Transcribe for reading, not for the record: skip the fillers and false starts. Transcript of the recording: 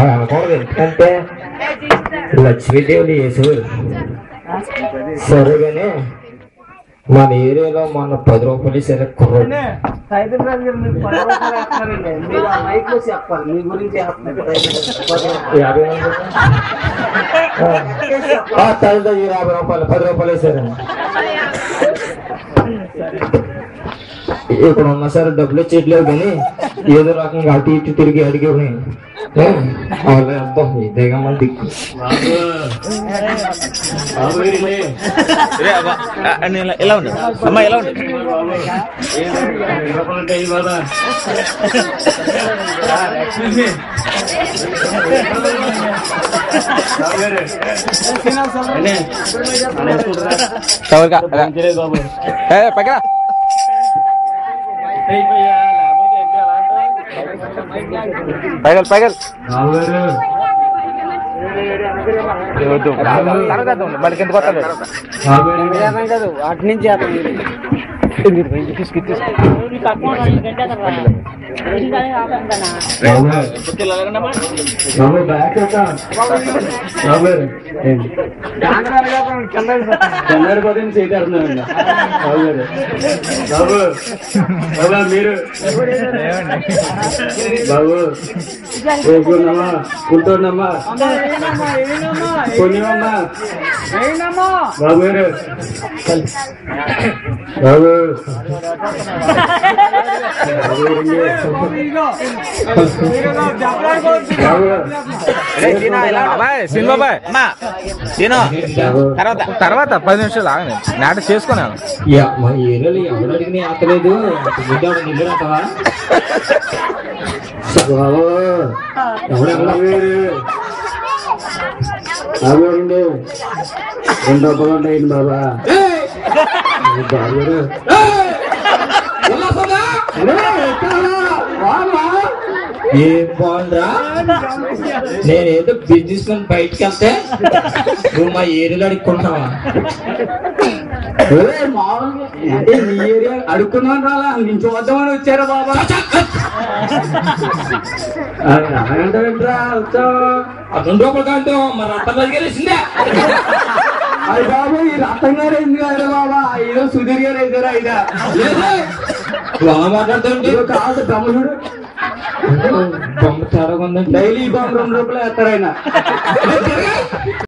అనకూడదు. ఎందుకంటే లక్ష్మీదేవులు యేసు. సరేగానే మన ఏరియాలో మొన్న 10 రూపాయలు సరే కుర్రోడు తల్లిదో 50 రూపాయలు 10 రూపాయలు వేసారండి. ఇక్కడ ఉన్న సరే డబ్బులు వచ్చేట్లేవు కానీ ఏదో రకంగా అటు ఇటు తిరిగి అడిగి అర్థం ఇదేగా మన దిక్కు. ఎలా ఉంది అమ్మా, ఎలా ఉంది? పక్కన పైగల్ పైగల్ మళ్ళీ కింద కొట్టాలి అటు నుంచి మీరు బాబు కుంటున్నామ్మా కొనివమ్మా బాబు గారు బాబు తర్వాత 10 నిమిషాలు ఆగండి, నాట చేసుకున్నాను. మా ఏరియాలో ఎవరు అడిగినా ఆకలేదు. నిద్ర అంటావా బాబు? ఎవరండి 2 రూపాయలు ఉంటాయండి బాబా. బాబు ఏం బాగుందిరా. నేనేదో బిజినెస్ మ్యాన్ బయటకు వెళ్తే నువ్వు మా ఏరియాలో అడుక్కుంటావా? అంటే మీ ఏరియా అడుక్కున్నాను రాలా, నేను చూద్దామని వచ్చారా బాబా? అలాగంటారా? వచ్చావా 2 రూపాయలు కాదు మరి రత్తం కలిసిందే. అది బాబు ఈ రత్తం గారు ఎందుకు కదా బాబా? ఏదో సుధీర్ గారు అయితారా? ఇదా బాగా మాట్లాడుతుంటే కాదు తమ్ముడు బొమ్మ తేడా ఉందండి. డైలీ బాబు 2 రూపాయలు వేస్తారు ఆయన.